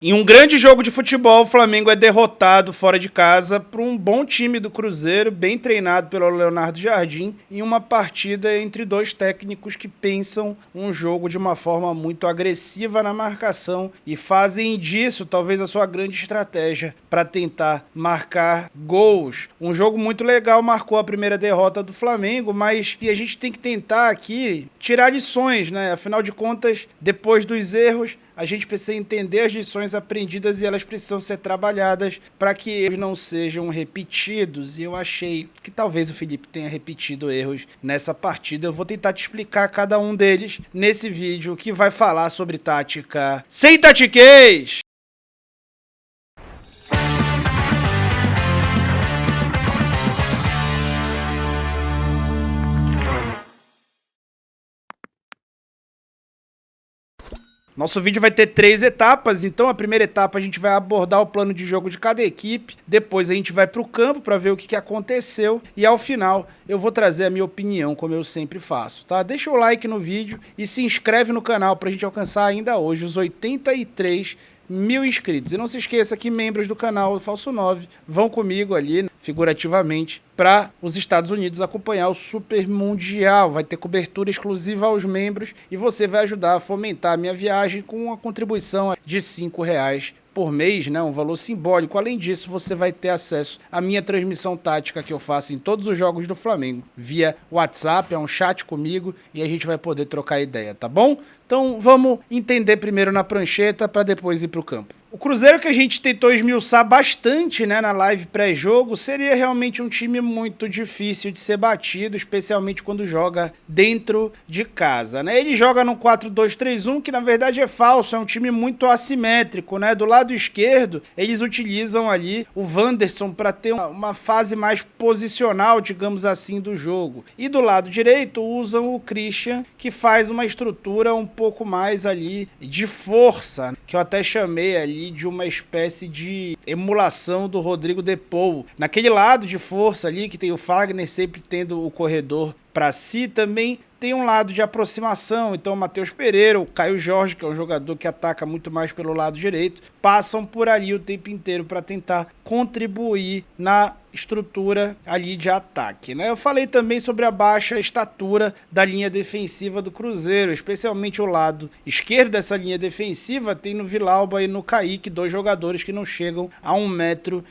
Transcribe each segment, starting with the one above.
Em um grande jogo de futebol, o Flamengo é derrotado fora de casa por um bom time do Cruzeiro, bem treinado pelo Leonardo Jardim, em uma partida entre dois técnicos que pensam um jogo de uma forma muito agressiva na marcação e fazem disso talvez a sua grande estratégia para tentar marcar gols. Um jogo muito legal marcou a primeira derrota do Flamengo, mas a gente tem que tentar aqui tirar lições, né? Afinal de contas, depois dos erros, a gente precisa entender as lições aprendidas e elas precisam ser trabalhadas para que eles não sejam repetidos. E eu achei que talvez o Felipe tenha repetido erros nessa partida. Eu vou tentar te explicar cada um deles nesse vídeo que vai falar sobre tática sem tatiquês. Nosso vídeo vai ter 3 etapas, então a primeira etapa a gente vai abordar o plano de jogo de cada equipe, depois a gente vai para o campo para ver o que aconteceu e ao final eu vou trazer a minha opinião, como eu sempre faço, tá? Deixa o like no vídeo e se inscreve no canal para a gente alcançar ainda hoje os 83 mil inscritos. E não se esqueça que membros do canal do Falso 9 vão comigo ali, figurativamente, para os Estados Unidos acompanhar o Super Mundial. Vai ter cobertura exclusiva aos membros e você vai ajudar a fomentar a minha viagem com uma contribuição de R$5 por mês, né? Um valor simbólico. Além disso, você vai ter acesso à minha transmissão tática que eu faço em todos os jogos do Flamengo via WhatsApp, é um chat comigo e a gente vai poder trocar ideia, tá bom? Então vamos entender primeiro na prancheta para depois ir para o campo. O Cruzeiro, que a gente tentou esmiuçar bastante, né, na live pré-jogo, seria realmente um time muito difícil de ser batido, especialmente quando joga dentro de casa, né? Ele joga no 4-2-3-1, que na verdade é falso, é um time muito assimétrico, né? Do lado esquerdo, eles utilizam ali o Wanderson para ter uma fase mais posicional, digamos assim, do jogo. E do lado direito, usam o Christian, que faz uma estrutura um pouco mais ali de força, que eu até chamei ali de uma espécie de emulação do Rodrigo De Paul. Naquele lado de força ali, que tem o Fagner sempre tendo o corredor para si, também tem um lado de aproximação, então o Matheus Pereira, o Caio Jorge, que é um jogador que ataca muito mais pelo lado direito, passam por ali o tempo inteiro para tentar contribuir na estrutura ali de ataque, né? Eu falei também sobre a baixa estatura da linha defensiva do Cruzeiro, especialmente o lado esquerdo dessa linha defensiva tem no Villalba e no Kaique, dois jogadores que não chegam a 1,80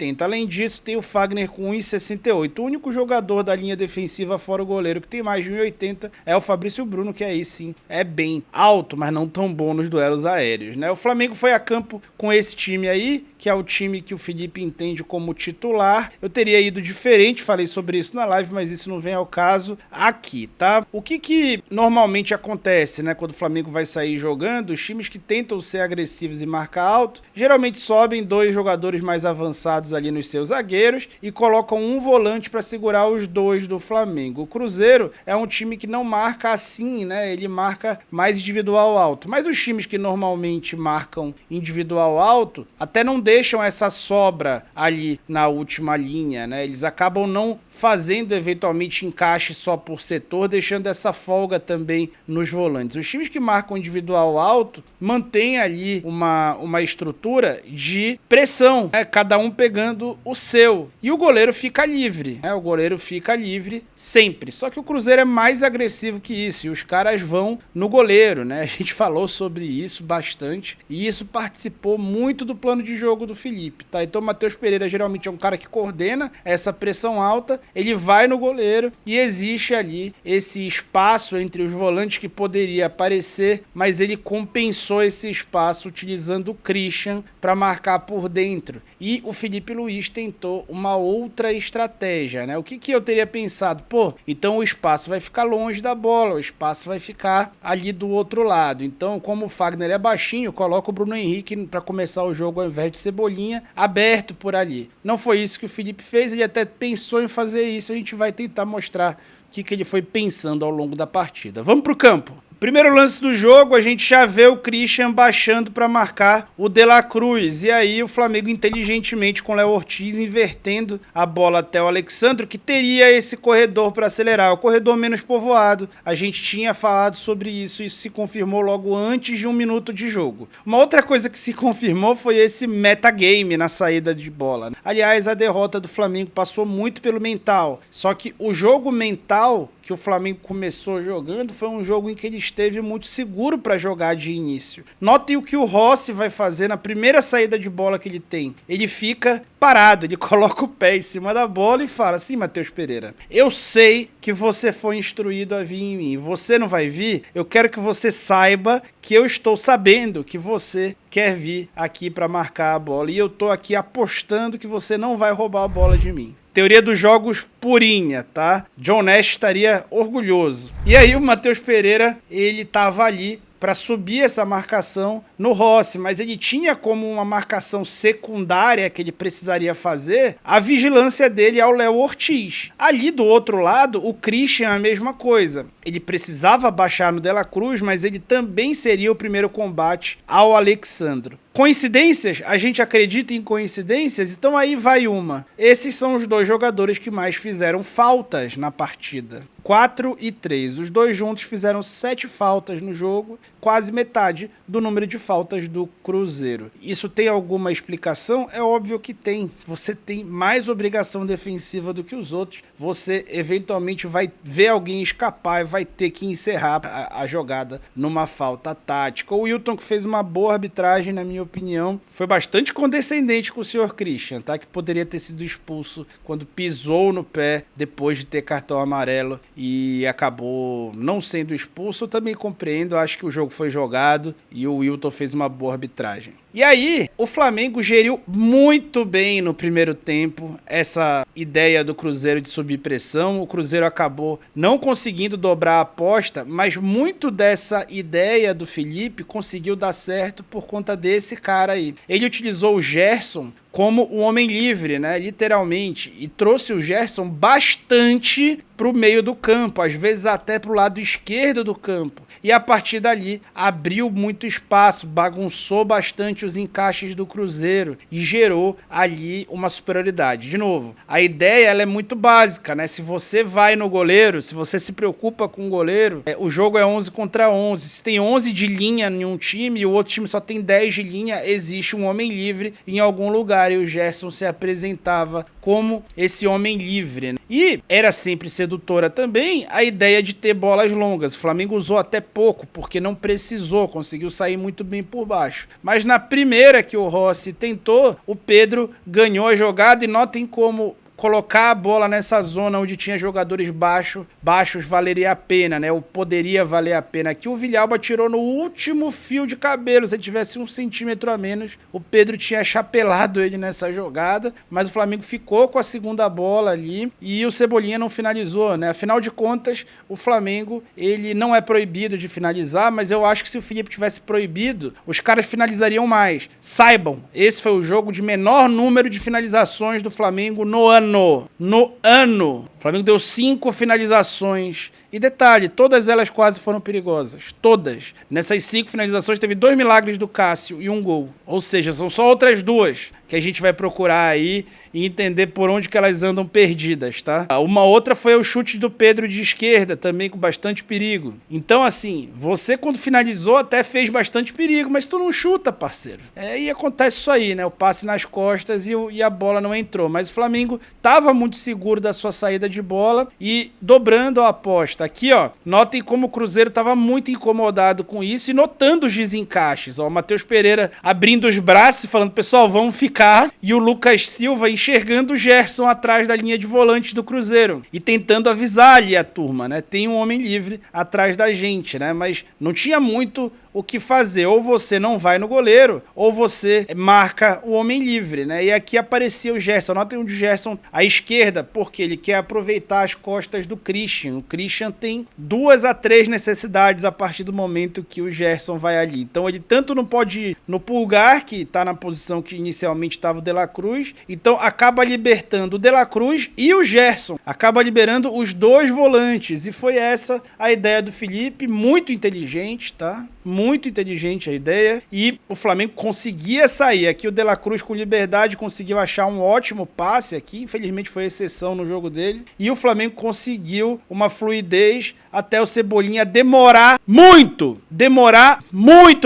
m. Além disso, tem o Fagner com 1,68 m. O único jogador da linha defensiva fora o goleiro que tem mais de 1,80 m é o Fabrício Bruno, que aí sim é bem alto, mas não tão bom nos duelos aéreos, né? O Flamengo foi a campo com esse time aí, que é o time que o Felipe entende como titular. Eu teria ido diferente, falei sobre isso na live, mas isso não vem ao caso aqui, tá? O que normalmente acontece, né, quando o Flamengo vai sair jogando, os times que tentam ser agressivos e marcar alto, geralmente sobem 2 jogadores mais avançados ali nos seus zagueiros e colocam um volante para segurar os 2 do Flamengo. O Cruzeiro é um time que não marca assim, né? Ele marca mais individual alto, mas os times que normalmente marcam individual alto até não deixam essa sobra ali na última linha, né? Eles acabam não fazendo eventualmente encaixe só por setor, deixando essa folga também nos volantes. Os times que marcam individual alto mantêm ali uma estrutura de pressão, né? Cada um pegando o seu. E o goleiro fica livre, né? O goleiro fica livre sempre. Só que o Cruzeiro é mais agressivo que isso e os caras vão no goleiro, né? A gente falou sobre isso bastante e isso participou muito do plano de jogo do Felipe, tá? Então o Matheus Pereira geralmente é um cara que coordena essa pressão alta, ele vai no goleiro e existe ali esse espaço entre os volantes que poderia aparecer, mas ele compensou esse espaço utilizando o Christian para marcar por dentro. E o Felipe Luiz tentou uma outra estratégia, né? O que eu teria pensado? Pô, então o espaço vai ficar longe da bola, o espaço vai ficar ali do outro lado. Então, como o Fagner é baixinho, coloca o Bruno Henrique para começar o jogo ao invés de Cebolinha aberto por ali. Não foi isso que o Felipe fez, ele até pensou em fazer isso, a gente vai tentar mostrar o que ele foi pensando ao longo da partida. Vamos pro campo. Primeiro lance do jogo, a gente já vê o Christian baixando para marcar o De La Cruz. E aí o Flamengo inteligentemente com o Léo Ortiz invertendo a bola até o Alexandro, que teria esse corredor para acelerar, o corredor menos povoado. A gente tinha falado sobre isso se confirmou logo antes de 1 minuto de jogo. Uma outra coisa que se confirmou foi esse metagame na saída de bola. Aliás, a derrota do Flamengo passou muito pelo mental. Só que o jogo mental que o Flamengo começou jogando foi um jogo em que ele esteve muito seguro para jogar de início. Notem o que o Rossi vai fazer na primeira saída de bola que ele tem. Ele fica parado, ele coloca o pé em cima da bola e fala assim: Matheus Pereira, eu sei que você foi instruído a vir em mim. Você não vai vir? Eu quero que você saiba que eu estou sabendo que você quer vir aqui para marcar a bola. E eu tô aqui apostando que você não vai roubar a bola de mim. Teoria dos jogos purinha, tá? John Nash estaria orgulhoso. E aí o Matheus Pereira, ele tava ali para subir essa marcação no Rossi, mas ele tinha como uma marcação secundária que ele precisaria fazer a vigilância dele ao Léo Ortiz. Ali do outro lado, o Christian a mesma coisa. Ele precisava baixar no De La Cruz, mas ele também seria o primeiro combate ao Alexandro. Coincidências? A gente acredita em coincidências? Então aí vai uma. Esses são os dois jogadores que mais fizeram faltas na partida. 4 e 3. Os dois juntos fizeram 7 faltas no jogo, quase metade do número de faltas do Cruzeiro. Isso tem alguma explicação? É óbvio que tem. Você tem mais obrigação defensiva do que os outros. Você eventualmente vai ver alguém escapar e vai ter que encerrar a jogada numa falta tática. O Wilton, que fez uma boa arbitragem, na minha opinião, foi bastante condescendente com o senhor Christian, tá? Que poderia ter sido expulso quando pisou no pé depois de ter cartão amarelo e acabou não sendo expulso. Eu também compreendo, acho que o jogo foi jogado e o Wilton fez uma boa arbitragem. E aí, o Flamengo geriu muito bem no primeiro tempo essa ideia do Cruzeiro de subir pressão. O Cruzeiro acabou não conseguindo dobrar a aposta, mas muito dessa ideia do Felipe conseguiu dar certo por conta desse cara aí. Ele utilizou o Gerson como um homem livre, né, literalmente, e trouxe o Gerson bastante pro meio do campo, às vezes até pro lado esquerdo do campo, e a partir dali abriu muito espaço, bagunçou bastante os encaixes do Cruzeiro e gerou ali uma superioridade. De novo, a ideia ela é muito básica, né, se você vai no goleiro, se você se preocupa com o goleiro, o jogo é 11 contra 11, se tem 11 de linha em um time e o outro time só tem 10 de linha, existe um homem livre em algum lugar. E o Gerson se apresentava como esse homem livre, né? E era sempre sedutora também a ideia de ter bolas longas. O Flamengo usou até pouco, porque não precisou, conseguiu sair muito bem por baixo. Mas na primeira que o Rossi tentou, o Pedro ganhou a jogada e notem como colocar a bola nessa zona onde tinha jogadores baixos valeria a pena, né? Ou poderia valer a pena. Aqui o Villalba tirou no último fio de cabelo. Se ele tivesse 1 centímetro a menos, o Pedro tinha chapelado ele nessa jogada, mas o Flamengo ficou com a segunda bola ali e o Cebolinha não finalizou, né? Afinal de contas, o Flamengo, ele não é proibido de finalizar, mas eu acho que se o Felipe tivesse proibido, os caras finalizariam mais. Saibam, esse foi o jogo de menor número de finalizações do Flamengo no ano. No ano. O Flamengo deu 5 finalizações. E detalhe, todas elas quase foram perigosas. Todas. Nessas 5 finalizações teve 2 milagres do Cássio e 1 gol. Ou seja, são só outras 2 que a gente vai procurar aí e entender por onde que elas andam perdidas, tá? Uma outra foi o chute do Pedro de esquerda, também com bastante perigo. Então, assim, você quando finalizou até fez bastante perigo, mas tu não chuta, parceiro. E acontece isso aí, né? O passe nas costas e a bola não entrou. Mas o Flamengo estava muito seguro da sua saída de bola e dobrando a aposta. Aqui, ó, notem como o Cruzeiro estava muito incomodado com isso e notando os desencaixes. Ó, o Matheus Pereira abrindo os braços e falando, pessoal, vamos ficar. E o Lucas Silva enxergando o Gerson atrás da linha de volantes do Cruzeiro e tentando avisar ali a turma, né? Tem um homem livre atrás da gente, né? Mas não tinha muito o que fazer. Ou você não vai no goleiro, ou você marca o homem livre, né? E aqui aparecia o Gerson. Notem onde o Gerson à esquerda, porque ele quer aproveitar as costas do Christian. O Christian tem 2 a 3 necessidades a partir do momento que o Gerson vai ali. Então ele tanto não pode ir no Pulgar, que tá na posição que inicialmente estava o De La Cruz, então acaba libertando o De La Cruz e o Gerson. Acaba liberando os 2 volantes. E foi essa a ideia do Felipe, muito inteligente, tá? Muito inteligente a ideia. E o Flamengo conseguia sair. Aqui o De La Cruz com liberdade conseguiu achar um ótimo passe aqui. Infelizmente foi exceção no jogo dele. E o Flamengo conseguiu uma fluidez até o Cebolinha demorar muito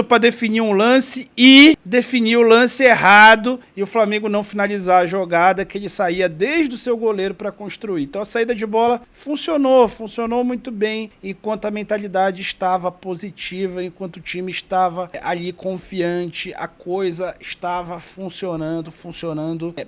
para definir um lance e definir o lance errado e o Flamengo não finalizar a jogada que ele saía desde o seu goleiro para construir. Então a saída de bola funcionou muito bem, enquanto a mentalidade estava positiva, enquanto o time estava ali confiante, a coisa estava funcionando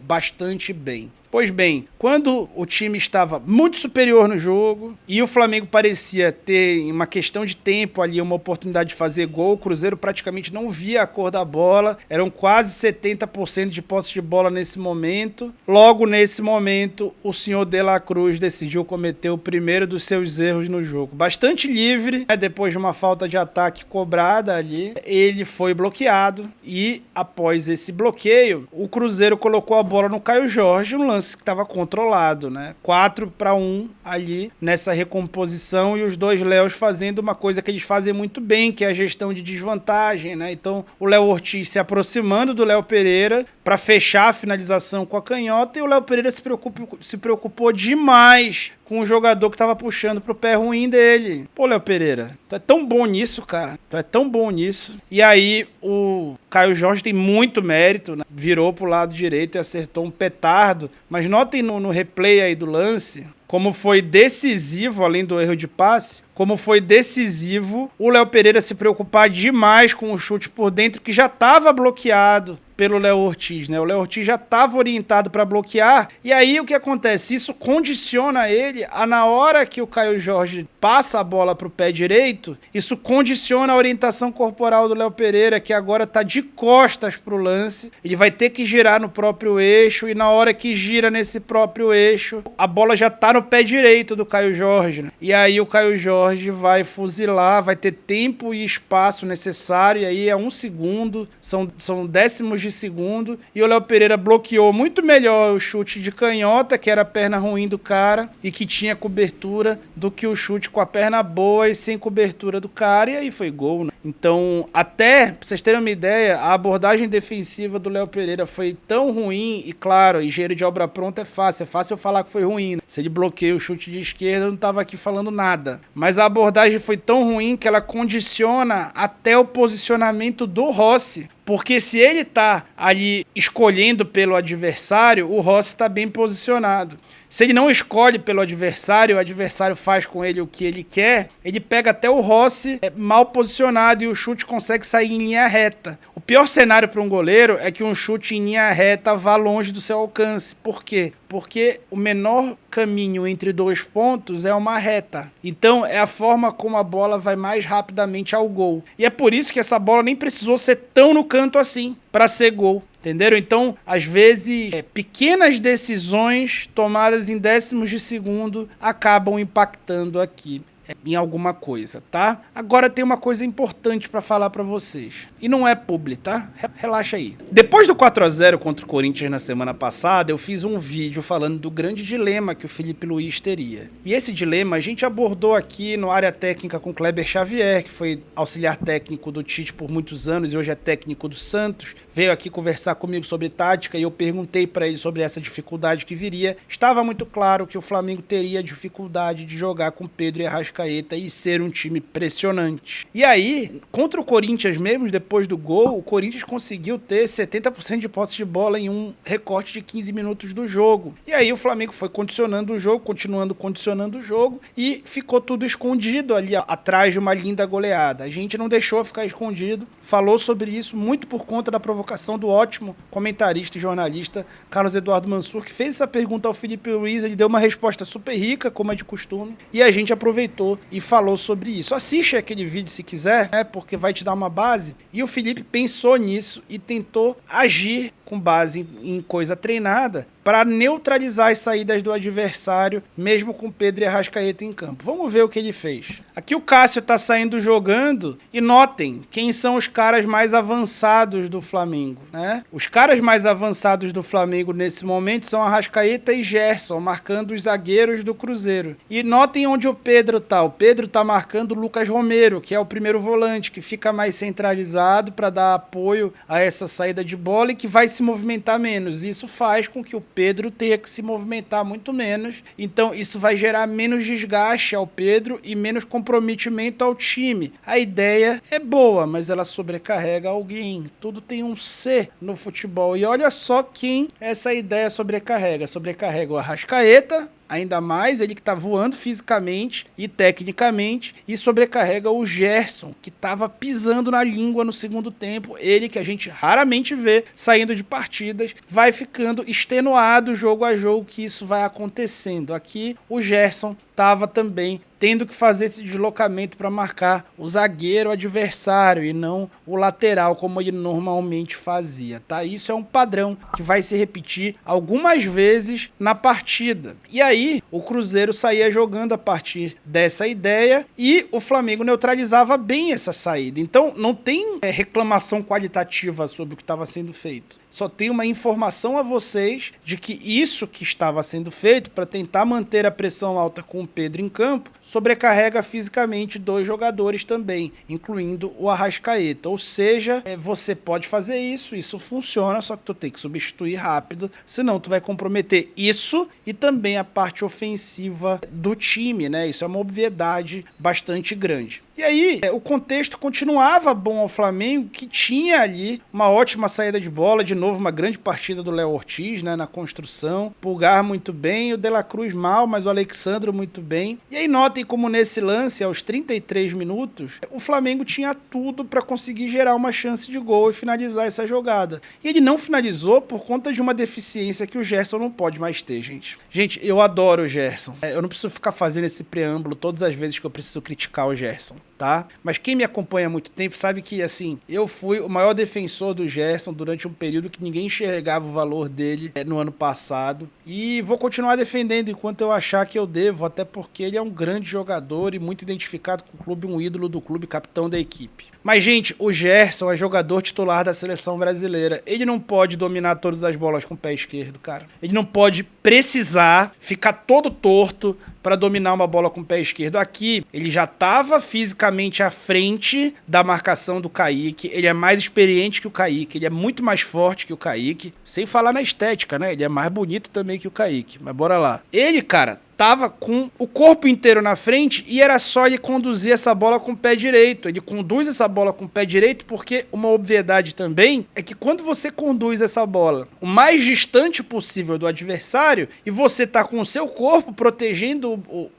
bastante bem. Pois bem, quando o time estava muito superior no jogo e o Flamengo parecia ter, em uma questão de tempo ali, uma oportunidade de fazer gol, o Cruzeiro praticamente não via a cor da bola, eram quase 70% de posse de bola nesse momento. Logo nesse momento, o senhor De La Cruz decidiu cometer o primeiro dos seus erros no jogo. Bastante livre, né, depois de uma falta de ataque cobrada ali, ele foi bloqueado e após esse bloqueio, o Cruzeiro colocou a bola no Caio Jorge, um lance que estava controlado, né? 4-1 ali nessa recomposição e os 2 Léos fazendo uma coisa que eles fazem muito bem, que é a gestão de desvantagem, né? Então o Léo Ortiz se aproximando do Léo Pereira para fechar a finalização com a canhota e o Léo Pereira se preocupou demais com o jogador que tava puxando pro pé ruim dele. Pô, Léo Pereira, tu é tão bom nisso, cara. Tu é tão bom nisso. E aí, o Caio Jorge tem muito mérito, né? Virou pro lado direito e acertou um petardo. Mas notem no replay aí do lance, como foi decisivo, além do erro de passe, como foi decisivo o Léo Pereira se preocupar demais com o chute por dentro, que já estava bloqueado pelo Léo Ortiz, né? O Léo Ortiz já estava orientado para bloquear, e aí o que acontece? Isso condiciona ele a, na hora que o Caio Jorge passa a bola para o pé direito, isso condiciona a orientação corporal do Léo Pereira, que agora está de costas para o lance, ele vai ter que girar no próprio eixo, e na hora que gira nesse próprio eixo, a bola já está no pé direito do Caio Jorge, né? E aí o Caio Jorge vai fuzilar, vai ter tempo e espaço necessário, e aí é 1 segundo, são décimos de segundo, e o Léo Pereira bloqueou muito melhor o chute de canhota, que era a perna ruim do cara, e que tinha cobertura, do que o chute com a perna boa e sem cobertura do cara, e aí foi gol, né? Então, até, pra vocês terem uma ideia, a abordagem defensiva do Léo Pereira foi tão ruim, e claro, engenheiro de obra pronta é fácil eu falar que foi ruim, né? Se ele bloqueia o chute de esquerda, eu não tava aqui falando nada. Mas a abordagem foi tão ruim que ela condiciona até o posicionamento do Rossi. Porque se ele tá ali escolhendo pelo adversário, o Rossi tá bem posicionado. Se ele não escolhe pelo adversário, o adversário faz com ele o que ele quer, ele pega até o Rossi mal posicionado e o chute consegue sair em linha reta. O pior cenário para um goleiro é que um chute em linha reta vá longe do seu alcance. Por quê? Porque o menor caminho entre 2 pontos é uma reta. Então é a forma como a bola vai mais rapidamente ao gol. E é por isso que essa bola nem precisou ser tão no canto assim para ser gol. Entenderam? Então, às vezes, pequenas decisões tomadas em décimos de segundo acabam impactando aqui em alguma coisa, tá? Agora tem uma coisa importante pra falar pra vocês. E não é publi, tá? Relaxa aí. Depois do 4-0 contra o Corinthians na semana passada, eu fiz um vídeo falando do grande dilema que o Felipe Luiz teria. E esse dilema a gente abordou aqui no Área Técnica com Kleber Xavier, que foi auxiliar técnico do Tite por muitos anos e hoje é técnico do Santos. Veio aqui conversar comigo sobre tática e eu perguntei pra ele sobre essa dificuldade que viria. Estava muito claro que o Flamengo teria dificuldade de jogar com Pedro e Arrascaeta e ser um time pressionante. E aí, contra o Corinthians mesmo, depois do gol, o Corinthians conseguiu ter 70% de posse de bola em um recorte de 15 minutos do jogo. E aí o Flamengo foi condicionando o jogo, continuando condicionando o jogo, e ficou tudo escondido ali atrás de uma linda goleada. A gente não deixou ficar escondido, falou sobre isso muito por conta da provocação do ótimo comentarista e jornalista Carlos Eduardo Mansur, que fez essa pergunta ao Felipe Luiz, ele deu uma resposta super rica, como é de costume, e a gente aproveitou comentou e falou sobre isso. Assiste aquele vídeo se quiser, né, porque vai te dar uma base. E o Felipe pensou nisso e tentou agir com base em coisa treinada para neutralizar as saídas do adversário, mesmo com Pedro e Arrascaeta em campo. Vamos ver o que ele fez. Aqui o Cássio está saindo jogando e notem quem são os caras mais avançados do Flamengo, né? Os caras mais avançados do Flamengo nesse momento são Arrascaeta e Gerson, marcando os zagueiros do Cruzeiro. E notem onde o Pedro tá. O Pedro tá marcando o Lucas Romero, que é o primeiro volante, que fica mais centralizado para dar apoio a essa saída de bola e que vai se movimentar menos. Isso faz com que o Pedro tenha que se movimentar muito menos. Então isso vai gerar menos desgaste ao Pedro e menos comprometimento ao time. A ideia é boa, mas ela sobrecarrega alguém. Tudo tem um C no futebol. E olha só quem essa ideia sobrecarrega. Sobrecarrega o Arrascaeta, ainda mais ele que tá voando fisicamente e tecnicamente, e sobrecarrega o Gerson, que tava pisando na língua no segundo tempo. Ele que a gente raramente vê saindo de partidas, vai ficando extenuado jogo a jogo, que isso vai acontecendo. Aqui o Gerson tava também tendo que fazer esse deslocamento para marcar o zagueiro adversário e não o lateral, como ele normalmente fazia, tá? Isso é um padrão que vai se repetir algumas vezes na partida. E aí, o Cruzeiro saía jogando a partir dessa ideia e o Flamengo neutralizava bem essa saída. Então, não tem reclamação qualitativa sobre o que estava sendo feito. Só tem uma informação a vocês de que isso que estava sendo feito para tentar manter a pressão alta com o Pedro em campo sobrecarrega fisicamente dois jogadores também, incluindo o Arrascaeta. Ou seja, você pode fazer isso funciona, só que tu tem que substituir rápido, senão tu vai comprometer isso e também a parte ofensiva do time, né? Isso é uma obviedade bastante grande. E aí, o contexto continuava bom ao Flamengo, que tinha ali uma ótima saída de bola, de novo uma grande partida do Léo Ortiz, né, na construção, Pulgar muito bem, o De La Cruz mal, mas o Alexandro muito bem. E aí notem como nesse lance, aos 33 minutos, o Flamengo tinha tudo para conseguir gerar uma chance de gol e finalizar essa jogada. E ele não finalizou por conta de uma deficiência que o Gerson não pode mais ter, gente. Gente, eu adoro o Gerson. Eu não preciso ficar fazendo esse preâmbulo todas as vezes que eu preciso criticar o Gerson, tá? Mas quem me acompanha há muito tempo sabe que, assim, eu fui o maior defensor do Gerson durante um período que ninguém enxergava o valor dele no ano passado. E vou continuar defendendo enquanto eu achar que eu devo, até porque ele é um grande jogador e muito identificado com o clube, um ídolo do clube, capitão da equipe. Mas, gente, o Gerson é jogador titular da seleção brasileira. Ele não pode dominar todas as bolas com o pé esquerdo, cara. Ele não pode precisar ficar todo torto para dominar uma bola com o pé esquerdo. Aqui, ele já estava fisicamente à frente da marcação do Kaique. Ele é mais experiente que o Kaique. Ele é muito mais forte que o Kaique. Sem falar na estética, né? Ele é mais bonito também que o Kaique. Mas bora lá. Ele, cara, tava com o corpo inteiro na frente e era só ele conduzir essa bola com o pé direito. Ele conduz essa bola com o pé direito porque uma obviedade também é que quando você conduz essa bola o mais distante possível do adversário e você tá com o seu corpo protegendo o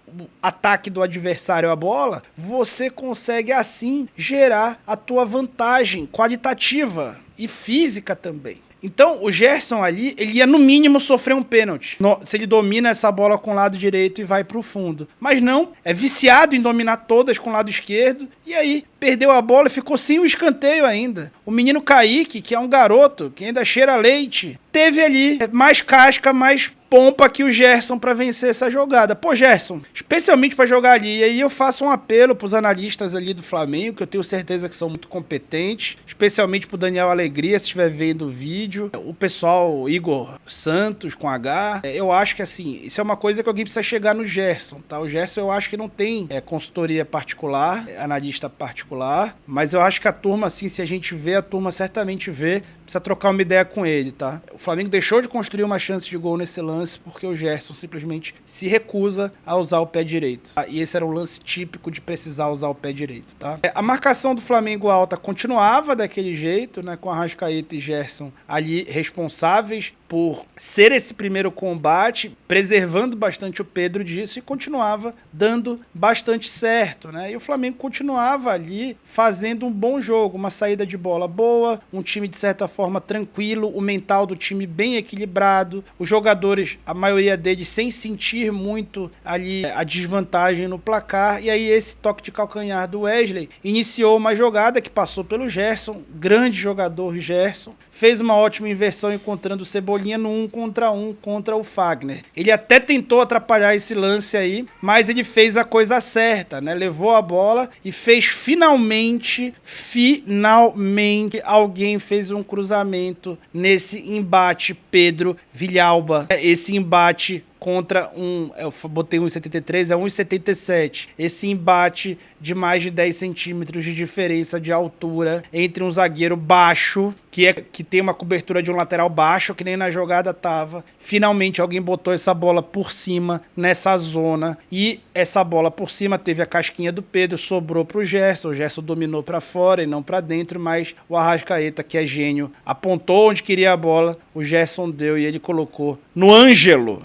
ataque do adversário à bola, você consegue assim gerar a tua vantagem qualitativa e física também. Então, o Gerson ali, ele ia no mínimo sofrer um pênalti, se ele domina essa bola com o lado direito e vai pro fundo. Mas não, é viciado em dominar todas com o lado esquerdo, e aí perdeu a bola e ficou sem o escanteio ainda. O menino Kaique, que é um garoto, que ainda cheira leite, teve ali mais casca, mais pompa que o Gerson para vencer essa jogada. Pô, Gerson, especialmente para jogar ali, e aí eu faço um apelo pros analistas ali do Flamengo, que eu tenho certeza que são muito competentes, especialmente pro Daniel Alegria, se estiver vendo o vídeo, o pessoal Igor Santos com H, eu acho que assim, isso é uma coisa que alguém precisa chegar no Gerson, tá? O Gerson eu acho que não tem consultoria particular, analista particular, mas eu acho que a turma, assim, se a gente vê, a turma certamente vê, precisa trocar uma ideia com ele, tá? O Flamengo deixou de construir uma chance de gol nesse lance porque o Gerson simplesmente se recusa a usar o pé direito. Tá? E esse era um lance típico de precisar usar o pé direito, tá? A marcação do Flamengo alta continuava daquele jeito, né? Com Arrascaeta e Gerson ali responsáveis por ser esse primeiro combate, preservando bastante o Pedro disso e continuava dando bastante certo, né? E o Flamengo continuava ali fazendo um bom jogo, uma saída de bola boa, um time de certa forma tranquilo, o mental do time bem equilibrado, os jogadores, a maioria deles sem sentir muito ali a desvantagem no placar, e aí esse toque de calcanhar do Wesley iniciou uma jogada que passou pelo Gerson, grande jogador Gerson, fez uma ótima inversão encontrando o Cebolinha no 1 contra o Fagner. Ele até tentou atrapalhar esse lance aí, mas ele fez a coisa certa, né? Levou a bola e fez finalmente alguém fez um cruzamento nesse embate Pedro Villalba. Esse embate contra eu botei 1,73, é 1,77. Esse embate de mais de 10 centímetros de diferença de altura entre um zagueiro baixo, que tem uma cobertura de um lateral baixo, que nem na jogada tava. Finalmente alguém botou essa bola por cima nessa zona, e essa bola por cima teve a casquinha do Pedro, sobrou pro Gerson. O Gerson dominou para fora e não para dentro, mas o Arrascaeta, que é gênio, apontou onde queria a bola, o Gerson deu e ele colocou no Ângelo.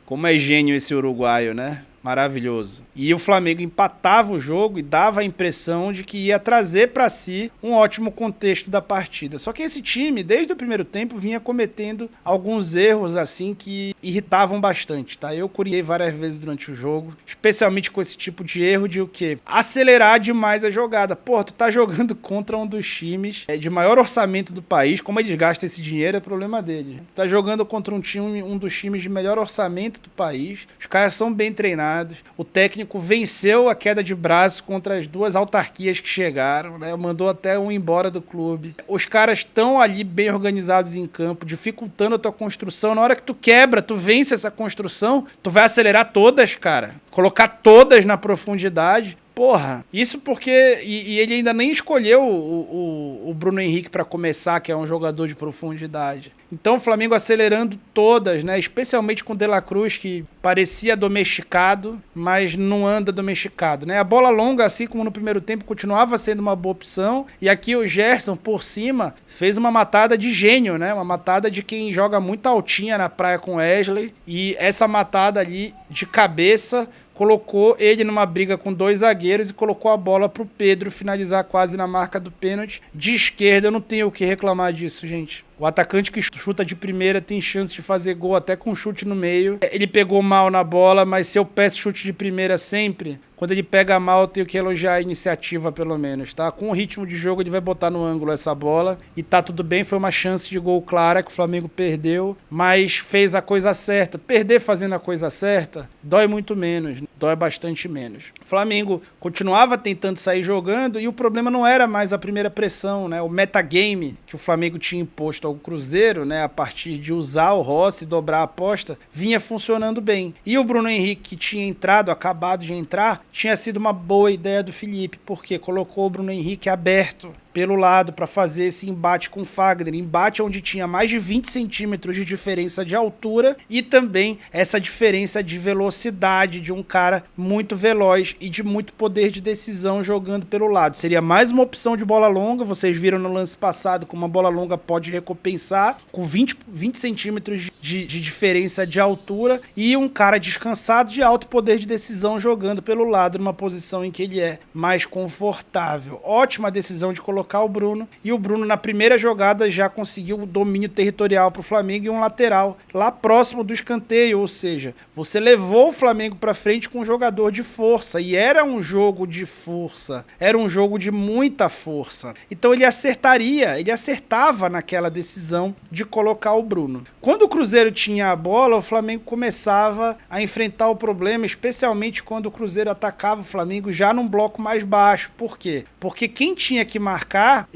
Como é gênio esse uruguaio, né? Maravilhoso. E o Flamengo empatava o jogo e dava a impressão de que ia trazer para si um ótimo contexto da partida. Só que esse time, desde o primeiro tempo, vinha cometendo alguns erros assim que irritavam bastante, tá? Eu curiei várias vezes durante o jogo, especialmente com esse tipo de erro de o quê? Acelerar demais a jogada. Pô, tu tá jogando contra um dos times de maior orçamento do país. Como eles gastam esse dinheiro é problema deles. Tu tá jogando contra um dos times de melhor orçamento do país. Os caras são bem treinados. O técnico venceu a queda de braço contra as duas autarquias que chegaram, né? Mandou até um embora do clube. Os caras estão ali bem organizados em campo, dificultando a tua construção. Na hora que tu quebra, tu vence essa construção, tu vai acelerar todas, cara. Colocar todas na profundidade. Porra, isso porque... E ele ainda nem escolheu o Bruno Henrique para começar, que é um jogador de profundidade. Então o Flamengo acelerando todas, né? Especialmente com o De La Cruz, que parecia domesticado, mas não anda domesticado, né? A bola longa, assim como no primeiro tempo, continuava sendo uma boa opção. E aqui o Gerson, por cima, fez uma matada de gênio, né? Uma matada de quem joga muito altinha na praia com Wesley. E essa matada ali de cabeça colocou ele numa briga com dois zagueiros e colocou a bola pro Pedro finalizar quase na marca do pênalti. De esquerda, eu não tenho o que reclamar disso, gente. O atacante que chuta de primeira tem chance de fazer gol até com chute no meio. Ele pegou mal na bola, mas se eu peço chute de primeira sempre, quando ele pega mal, eu tenho que elogiar a iniciativa, pelo menos, tá? Com o ritmo de jogo, ele vai botar no ângulo essa bola e tá tudo bem. Foi uma chance de gol clara que o Flamengo perdeu, mas fez a coisa certa. Perder fazendo a coisa certa dói muito menos, dói bastante menos. O Flamengo continuava tentando sair jogando e o problema não era mais a primeira pressão, né? O metagame que o Flamengo tinha imposto ao Cruzeiro, né? A partir de usar o Rossi, dobrar a aposta, vinha funcionando bem. E o Bruno Henrique, que tinha entrado, acabado de entrar, tinha sido uma boa ideia do Felipe, porque colocou o Bruno Henrique aberto pelo lado para fazer esse embate com o Fagner, embate onde tinha mais de 20 centímetros de diferença de altura e também essa diferença de velocidade de um cara muito veloz e de muito poder de decisão jogando pelo lado. Seria mais uma opção de bola longa, vocês viram no lance passado como uma bola longa pode recompensar, com 20 centímetros de diferença de altura e um cara descansado de alto poder de decisão jogando pelo lado, numa posição em que ele é mais confortável. Ótima decisão de colocar o Bruno, e o Bruno na primeira jogada já conseguiu o domínio territorial para o Flamengo e um lateral lá próximo do escanteio, ou seja, você levou o Flamengo para frente com um jogador de força, e era um jogo de força, era um jogo de muita força, então ele acertava naquela decisão de colocar o Bruno. Quando o Cruzeiro tinha a bola, o Flamengo começava a enfrentar o problema, especialmente quando o Cruzeiro atacava o Flamengo já num bloco mais baixo. Por quê? Porque quem tinha que marcar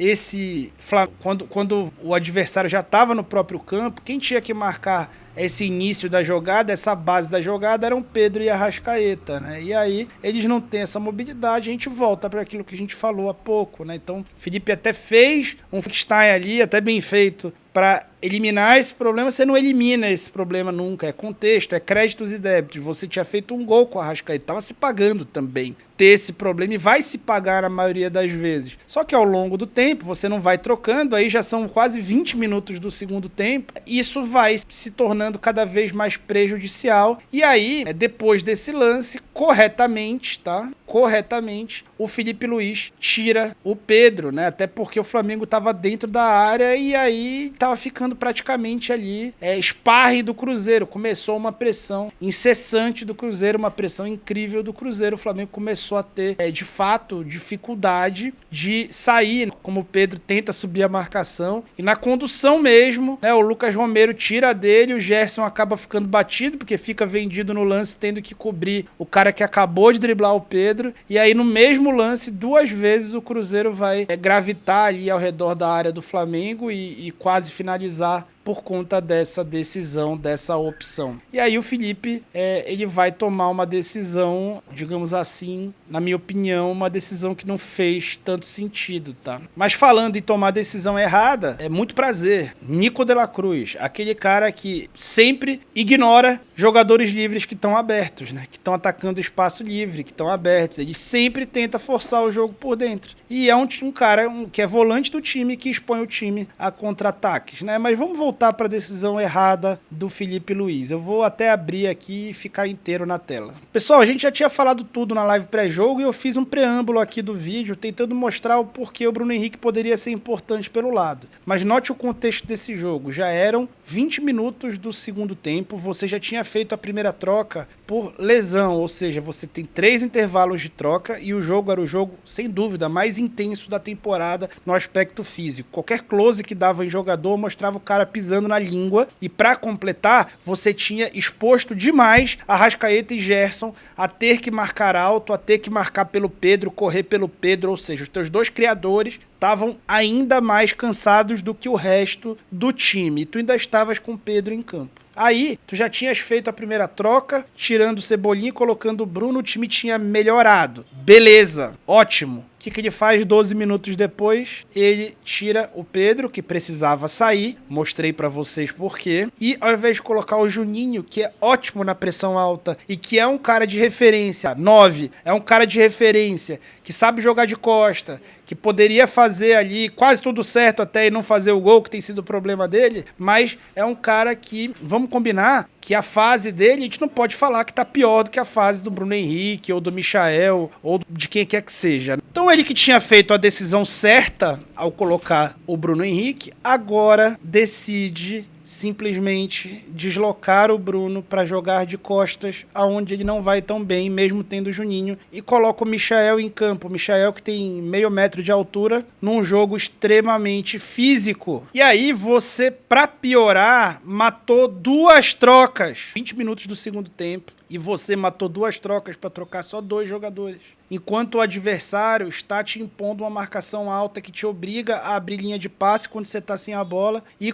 quando o adversário já estava no próprio campo, quem tinha que marcar esse início da jogada, essa base da jogada, eram Pedro e Arrascaeta, né? E aí eles não têm essa mobilidade, a gente volta para aquilo que a gente falou há pouco, né? Então, Felipe até fez um Frankenstein ali, até bem feito, para eliminar esse problema. Você não elimina esse problema nunca, é contexto, é créditos e débitos. Você tinha feito um gol com o Arrascaeta, estava se pagando também, ter esse problema e vai se pagar na maioria das vezes. Só que ao longo do tempo, você não vai trocando, aí já são quase 20 minutos do segundo tempo, isso vai se tornando cada vez mais prejudicial. E aí, depois desse lance, corretamente, tá? Corretamente, o Felipe Luiz tira o Pedro, né? Até porque o Flamengo estava dentro da área e aí estava ficando praticamente ali sparring do Cruzeiro. Começou uma pressão incessante do Cruzeiro, uma pressão incrível do Cruzeiro. O Flamengo começou a ter, de fato, dificuldade de sair, como o Pedro tenta subir a marcação. E na condução mesmo, né, o Lucas Romero tira dele, o Gerson acaba ficando batido, porque fica vendido no lance, tendo que cobrir o cara que acabou de driblar o Pedro. E aí no mesmo lance, 2 vezes o Cruzeiro vai gravitar ali ao redor da área do Flamengo e quase finalizar por conta dessa decisão, dessa opção. E aí o Felipe, ele vai tomar uma decisão, digamos assim, na minha opinião, uma decisão que não fez tanto sentido, tá? Mas falando em tomar decisão errada, é muito prazer. Nico de la Cruz, aquele cara que sempre ignora jogadores livres que estão abertos, né? Que estão atacando espaço livre, que estão abertos. Ele sempre tenta forçar o jogo por dentro. E é um cara que é volante do time, que expõe o time a contra-ataques, né? Mas vamos voltar para a decisão errada do Felipe Luiz. Eu vou até abrir aqui e ficar inteiro na tela. Pessoal, a gente já tinha falado tudo na live pré-jogo e eu fiz um preâmbulo aqui do vídeo tentando mostrar o porquê o Bruno Henrique poderia ser importante pelo lado. Mas note o contexto desse jogo. Já eram 20 minutos do segundo tempo, você já tinha feito a primeira troca por lesão, ou seja, você tem 3 intervalos de troca e o jogo era o jogo, sem dúvida, mais intenso da temporada no aspecto físico. Qualquer close que dava em jogador mostrava o cara pisando na língua e para completar, você tinha exposto demais Arrascaeta e Gerson a ter que marcar alto, a ter que marcar pelo Pedro, correr pelo Pedro, ou seja, os teus 2 criadores estavam ainda mais cansados do que o resto do time. E tu ainda estavas com o Pedro em campo. Aí, tu já tinhas feito a primeira troca, tirando o Cebolinha e colocando o Bruno, o time tinha melhorado. Beleza, ótimo. O que ele faz 12 minutos depois? Ele tira o Pedro, que precisava sair, mostrei pra vocês por quê, e ao invés de colocar o Juninho, que é ótimo na pressão alta e que é um cara de referência, 9, é um cara de referência, que sabe jogar de costa, que poderia fazer ali quase tudo certo até e não fazer o gol, que tem sido o problema dele, mas é um cara que, vamos combinar, que a fase dele, a gente não pode falar que tá pior do que a fase do Bruno Henrique, ou do Michael, ou de quem quer que seja. Então ele que tinha feito a decisão certa ao colocar o Bruno Henrique, agora decide simplesmente deslocar o Bruno para jogar de costas, aonde ele não vai tão bem, mesmo tendo o Juninho, e coloca o Michael em campo. O Michael que tem meio metro de altura, num jogo extremamente físico. E aí você, para piorar, matou 2 trocas. 20 minutos do segundo tempo. E você matou 2 trocas para trocar só 2 jogadores. Enquanto o adversário está te impondo uma marcação alta que te obriga a abrir linha de passe quando você está sem a bola. E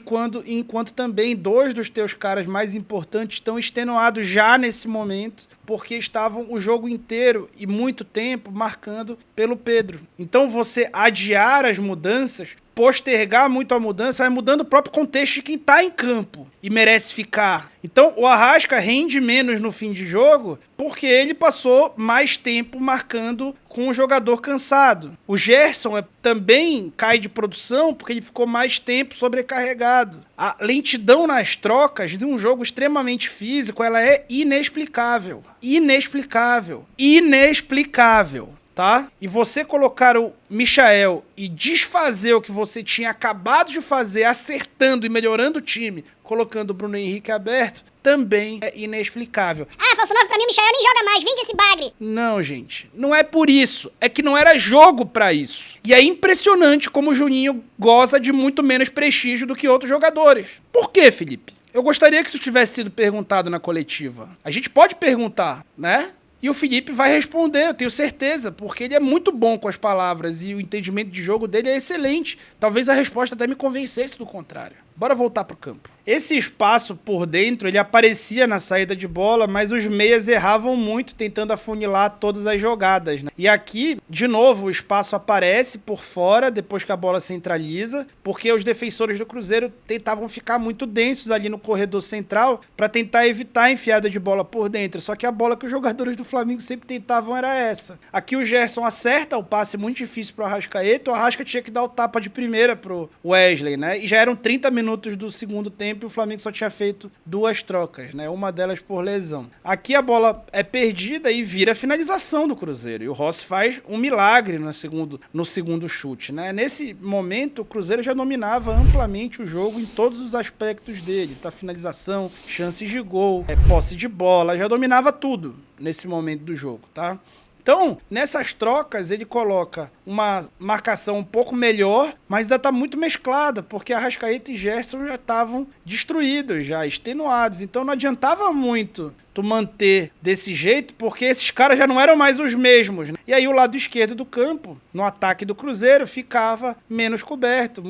enquanto também 2 dos teus caras mais importantes estão extenuados já nesse momento, porque estavam o jogo inteiro e muito tempo marcando pelo Pedro. Então você adiar as mudanças, postergar muito a mudança, vai mudando o próprio contexto de quem tá em campo e merece ficar. Então o Arrasca rende menos no fim de jogo porque ele passou mais tempo marcando com o jogador cansado. O Gerson também cai de produção porque ele ficou mais tempo sobrecarregado. A lentidão nas trocas de um jogo extremamente físico, ela é inexplicável. Inexplicável. Inexplicável. Tá? E você colocar o Michael e desfazer o que você tinha acabado de fazer, acertando e melhorando o time, colocando o Bruno Henrique aberto, também é inexplicável. Ah, falso 9 pra mim, o Michael nem joga mais, vende esse bagre. Não, gente, não é por isso. É que não era jogo pra isso. E é impressionante como o Juninho goza de muito menos prestígio do que outros jogadores. Por quê, Felipe? Eu gostaria que isso tivesse sido perguntado na coletiva. A gente pode perguntar, né? E o Felipe vai responder, eu tenho certeza, porque ele é muito bom com as palavras e o entendimento de jogo dele é excelente. Talvez a resposta até me convencesse do contrário. Bora voltar pro campo. Esse espaço por dentro, ele aparecia na saída de bola, mas os meias erravam muito tentando afunilar todas as jogadas, né? E aqui, de novo, o espaço aparece por fora depois que a bola centraliza, porque os defensores do Cruzeiro tentavam ficar muito densos ali no corredor central para tentar evitar a enfiada de bola por dentro. Só que a bola que os jogadores do Flamengo sempre tentavam era essa. Aqui o Gerson acerta o passe muito difícil pro Arrascaeta, o Arrasca tinha que dar o tapa de primeira pro Wesley, né? E já eram 30 minutos do segundo tempo e o Flamengo só tinha feito 2 trocas, né? Uma delas por lesão. Aqui a bola é perdida e vira a finalização do Cruzeiro. E o Rossi faz um milagre no segundo chute, né? Nesse momento, o Cruzeiro já dominava amplamente o jogo em todos os aspectos dele. Tá? Finalização, chances de gol, posse de bola, já dominava tudo nesse momento do jogo, tá? Então, nessas trocas, ele coloca uma marcação um pouco melhor, mas ainda está muito mesclada, porque Arrascaeta e Gerson já estavam destruídos, já extenuados. Então não adiantava muito tu manter desse jeito, porque esses caras já não eram mais os mesmos, né? E aí o lado esquerdo do campo, no ataque do Cruzeiro, ficava menos coberto,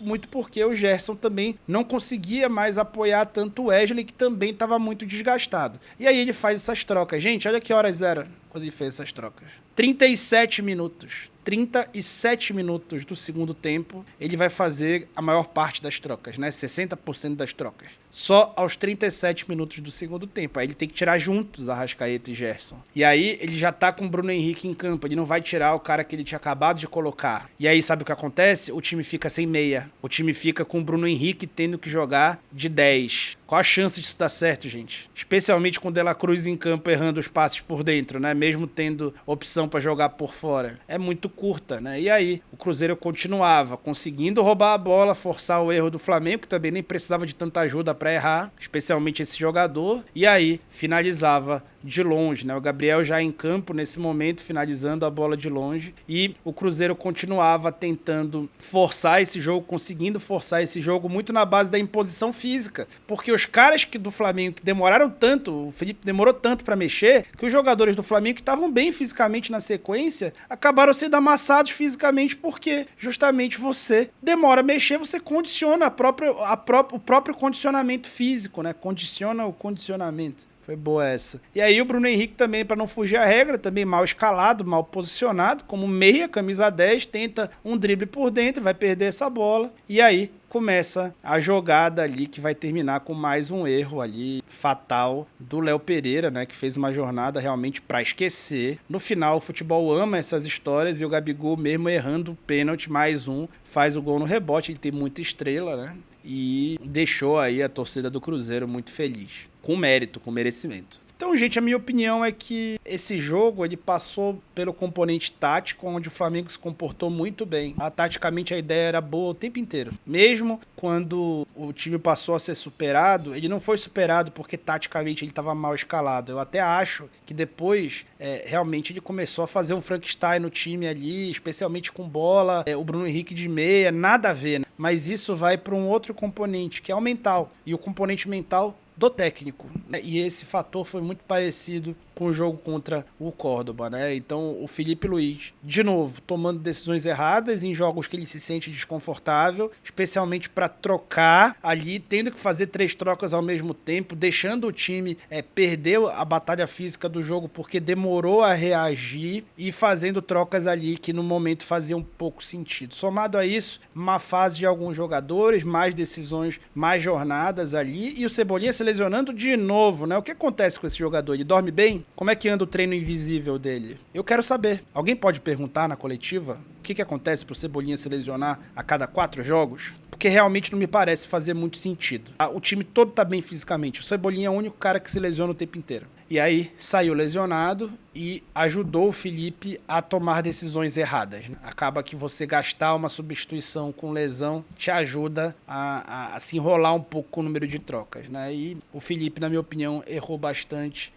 muito porque o Gerson também não conseguia mais apoiar tanto o Wesley, que também estava muito desgastado. E aí ele faz essas trocas. Gente, olha que horas era quando ele fez essas trocas. 37 minutos. 37 minutos do segundo tempo, ele vai fazer a maior parte das trocas, né? 60% das trocas. Só aos 37 minutos do segundo tempo. Aí ele tem que tirar juntos Arrascaeta e Gerson. E aí ele já tá com o Bruno Henrique em campo. Ele não vai tirar o cara que ele tinha acabado de colocar. E aí sabe o que acontece? O time fica sem meia. O time fica com o Bruno Henrique tendo que jogar de 10. Qual a chance disso dar certo, gente? Especialmente com o De La Cruz em campo errando os passes por dentro, né? Mesmo tendo opção para jogar por fora. É muito curta, né? E aí o Cruzeiro continuava conseguindo roubar a bola, forçar o erro do Flamengo, que também nem precisava de tanta ajuda para errar, especialmente esse jogador. E aí finalizava de longe, né? O Gabriel já em campo nesse momento, finalizando a bola de longe. E o Cruzeiro continuava tentando forçar esse jogo, conseguindo forçar esse jogo muito na base da imposição física. Porque os caras do Flamengo que demoraram tanto, o Felipe demorou tanto para mexer, que os jogadores do Flamengo que estavam bem fisicamente na sequência, acabaram sendo amassados fisicamente porque justamente você demora a mexer, você condiciona o próprio condicionamento físico, né? Condiciona o condicionamento. Foi boa essa. E aí o Bruno Henrique também, para não fugir à regra, também mal escalado, mal posicionado, como meia, camisa 10, tenta um drible por dentro, vai perder essa bola. E aí começa a jogada ali que vai terminar com mais um erro ali fatal do Léo Pereira, né, que fez uma jornada realmente para esquecer. No final, o futebol ama essas histórias e o Gabigol, mesmo errando o pênalti, mais um, faz o gol no rebote. Ele tem muita estrela, né? E deixou aí a torcida do Cruzeiro muito feliz. Com mérito, com merecimento. Então, gente, a minha opinião é que esse jogo ele passou pelo componente tático, onde o Flamengo se comportou muito bem. Taticamente a ideia era boa o tempo inteiro. Mesmo quando o time passou a ser superado, ele não foi superado porque taticamente ele estava mal escalado. Eu até acho que depois, realmente, ele começou a fazer um Frankenstein no time ali, especialmente com bola, o Bruno Henrique de meia, nada a ver, né? Mas isso vai para um outro componente, que é o mental. E o componente mental do técnico, né? E esse fator foi muito parecido com o jogo contra o Córdoba, né? Então o Felipe Luiz, de novo, tomando decisões erradas em jogos que ele se sente desconfortável, especialmente para trocar ali, tendo que fazer 3 trocas ao mesmo tempo, deixando o time perder a batalha física do jogo porque demorou a reagir e fazendo trocas ali que no momento faziam pouco sentido. Somado a isso, má fase de alguns jogadores, mais decisões, mais jornadas ali, e o Cebolinha se lesionando de novo, né? O que acontece com esse jogador? Ele dorme bem? Como é que anda o treino invisível dele? Eu quero saber. Alguém pode perguntar na coletiva o que acontece pro Cebolinha se lesionar a cada 4 jogos? Porque realmente não me parece fazer muito sentido. O time todo tá bem fisicamente. O Cebolinha é o único cara que se lesiona o tempo inteiro. E aí saiu lesionado e ajudou o Felipe a tomar decisões erradas, né? Acaba que você gastar uma substituição com lesão te ajuda a se enrolar um pouco com o número de trocas, né? E o Felipe, na minha opinião, errou bastante.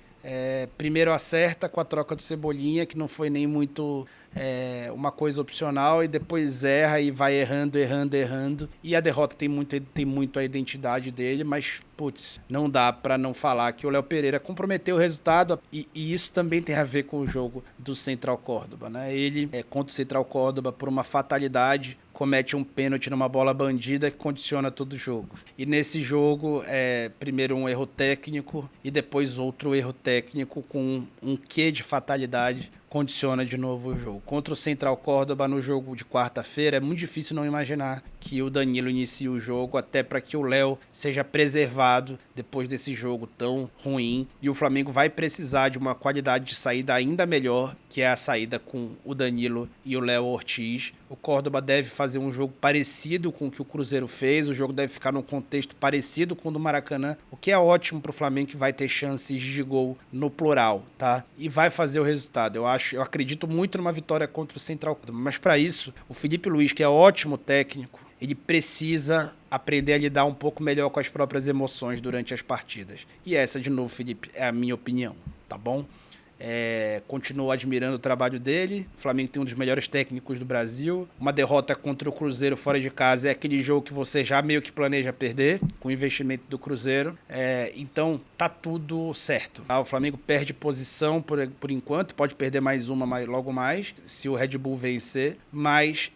Primeiro acerta com a troca do Cebolinha, que não foi nem muito uma coisa opcional, e depois erra e vai errando. E a derrota tem muito a identidade dele, mas, putz, não dá pra não falar que o Léo Pereira comprometeu o resultado, e isso também tem a ver com o jogo do Central Córdoba, né? Ele, contra o Central Córdoba, por uma fatalidade, comete um pênalti numa bola bandida que condiciona todo o jogo. E nesse jogo, primeiro um erro técnico e depois outro erro técnico com um quê de fatalidade condiciona de novo o jogo. Contra o Central Córdoba no jogo de quarta-feira, é muito difícil não imaginar que o Danilo inicie o jogo, até para que o Léo seja preservado depois desse jogo tão ruim. E o Flamengo vai precisar de uma qualidade de saída ainda melhor, que é a saída com o Danilo e o Léo Ortiz. O Córdoba deve fazer um jogo parecido com o que o Cruzeiro fez, o jogo deve ficar num contexto parecido com o do Maracanã, o que é ótimo para o Flamengo, que vai ter chances de gol no plural, tá? E vai fazer o resultado. Eu acredito muito numa vitória contra o Central Córdoba, mas para isso, o Felipe Luiz, que é ótimo técnico, ele precisa aprender a lidar um pouco melhor com as próprias emoções durante as partidas. E essa, de novo, Felipe, é a minha opinião, tá bom? Continuo admirando o trabalho dele. O Flamengo tem um dos melhores técnicos do Brasil. Uma derrota contra o Cruzeiro fora de casa é aquele jogo que você já meio que planeja perder, com o investimento do Cruzeiro. Então tá tudo certo. O Flamengo perde posição por enquanto, pode perder mais uma logo mais, se o Red Bull vencer, mas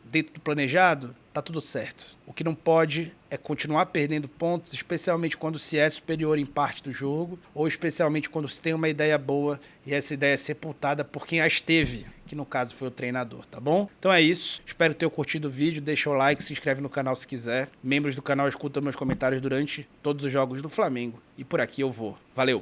dentro do planejado tá tudo certo. O que não pode é continuar perdendo pontos, especialmente quando se é superior em parte do jogo, ou especialmente quando se tem uma ideia boa e essa ideia é sepultada por quem as teve, que no caso foi o treinador, tá bom? Então é isso, espero ter curtido o vídeo, deixa o like, se inscreve no canal se quiser. Membros do canal escutam meus comentários durante todos os jogos do Flamengo. E por aqui eu vou. Valeu!